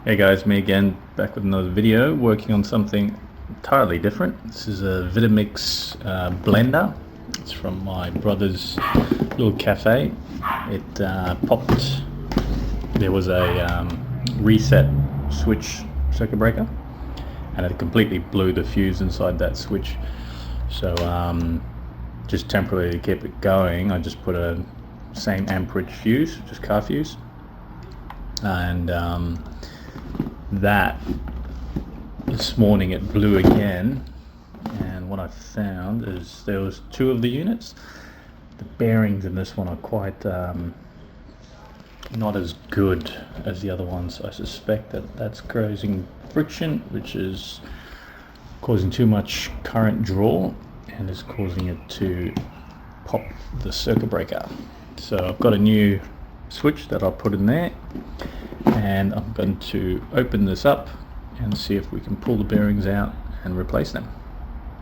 Hey guys, me again, back with another video, working on something entirely different. This is a Vitamix blender. It's from my brother's little cafe. It popped, there was a reset switch circuit breaker, and it completely blew the fuse inside that switch. So just temporarily to keep it going, I just put a same amperage fuse, just car fuse, and that this morning it blew again, and what I found is there was two of the units. The bearings in this one are quite not as good as the other ones. I suspect that that's causing friction, which is causing too much current draw and is causing it to pop the circuit breaker. So I've got a new switch that I'll put in there, and I'm going to open this up and see if we can pull the bearings out and replace them.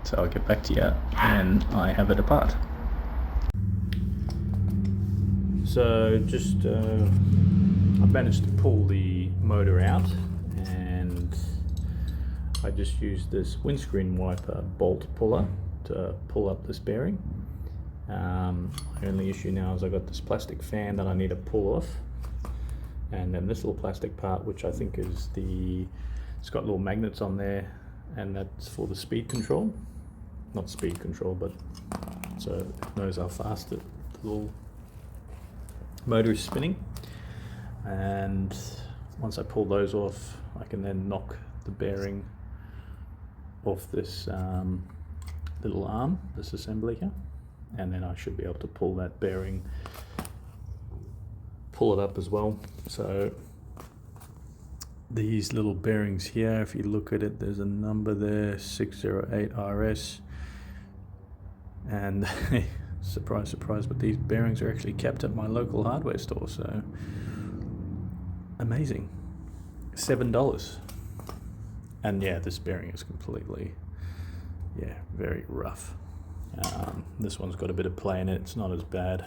So I'll get back to you when I have it apart. So just I've managed to pull the motor out, and I just used this windscreen wiper bolt puller to pull up this bearing. The only issue now is I got this plastic fan that I need to pull off, and then this little plastic part, which I think is it's got little magnets on there, and that's for the speed control. Not speed control, but so it knows how fast the little motor is spinning. And once I pull those off, I can then knock the bearing off this little arm, this assembly here, and then I should be able to pull that bearing, pull it up as well. So these little bearings here, if you look at it, there's a number there, 608RS, and surprise surprise, but these bearings are actually kept at my local hardware store. So amazing, $7. And yeah, this bearing is completely, very rough. This one's got a bit of play in it, it's not as bad,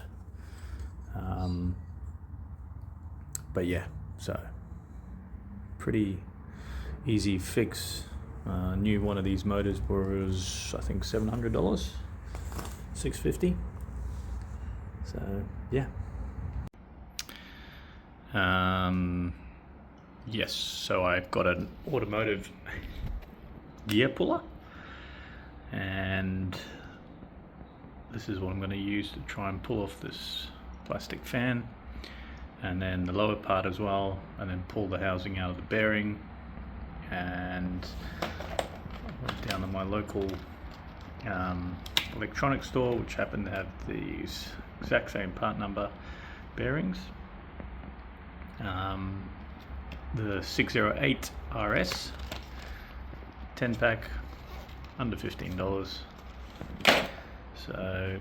but yeah, so pretty easy fix. New one of these motors was, I think, $700, $650. So yeah. Yes, so I've got an automotive gear puller, and this is what I'm going to use to try and pull off this plastic fan, and then the lower part as well, and then pull the housing out of the bearing. And I went down to my local electronics store, which happened to have these exact same part number bearings. The 608 RS 10 pack, under $15. So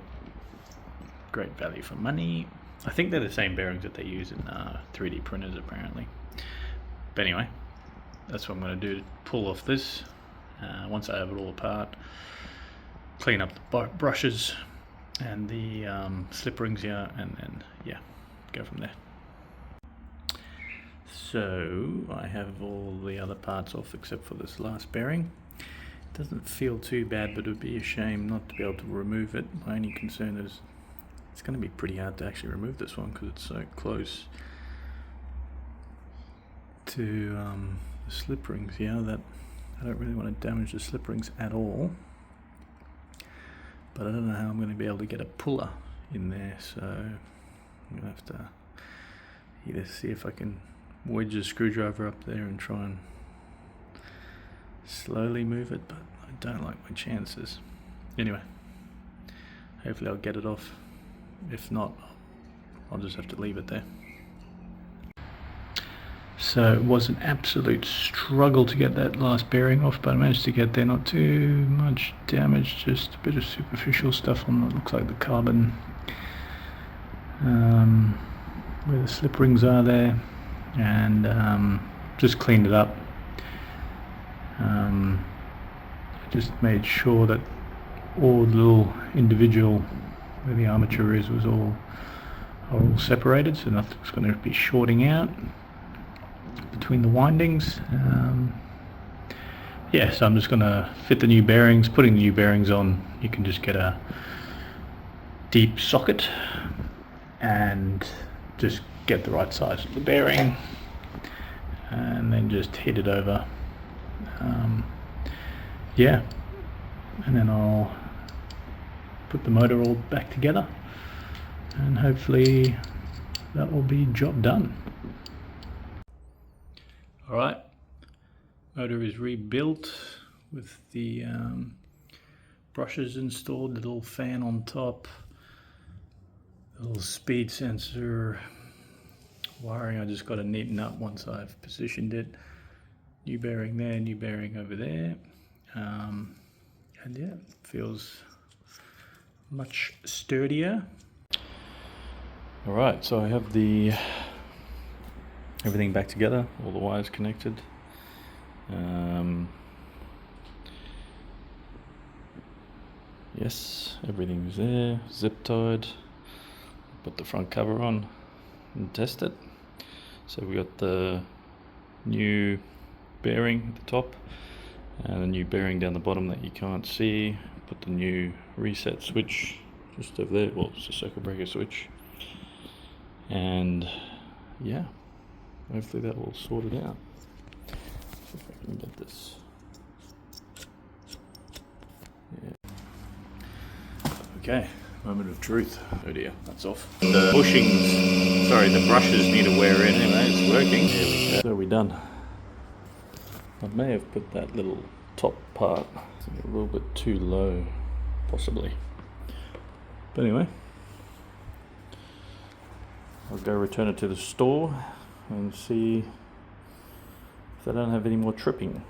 great value for money. I think they're the same bearings that they use in 3D printers apparently. But anyway, that's what I'm going to do to pull off this. Once I have it all apart, clean up the brushes and the slip rings here, and then go from there. So I have all the other parts off except for this last bearing. It doesn't feel too bad, but it would be a shame not to be able to remove it. My only concern is it's going to be pretty hard to actually remove this one because it's so close to the slip rings here that I don't really want to damage the slip rings at all. But I don't know how I'm going to be able to get a puller in there, so I'm going to have to either see if I can wedge a screwdriver up there and try and slowly move it, but I don't like my chances. Anyway, hopefully I'll get it off. If not, I'll just have to leave it there. So it was an absolute struggle to get that last bearing off, but I managed to get there. Not too much damage, just a bit of superficial stuff on what looks like the carbon where the slip rings are there, and just cleaned it up. I just made sure that all the little individual where the armature is are all separated, so nothing's going to be shorting out. between the windings. Yeah, so I'm just going to fit the new bearings. Putting the new bearings on, you can just get a deep socket and just get the right size of the bearing and then just heat it over. Yeah, and then I'll put the motor all back together and hopefully that will be job done. Alright, motor is rebuilt with the brushes installed, little fan on top, little speed sensor, wiring I just got to neaten up once I've positioned it. New bearing there, new bearing over there, and yeah, it feels much sturdier. Alright, so I have the everything back together, all the wires connected. Yes, everything's there, zip tied. Put the front cover on and test it. So we got the new bearing at the top and a new bearing down the bottom that you can't see. Put the new reset switch just over there, well, it's a circuit breaker switch. And yeah, hopefully that will sort it out. See if I can get this. Yeah. Okay, moment of truth. Oh dear, that's off. The bushings, sorry, the brushes need to wear in. Anyway, it's working. There we go. So we're done. I may have put that little top part a little bit too low, possibly. But anyway, I'll go return it to the store and see if they don't have any more tripping.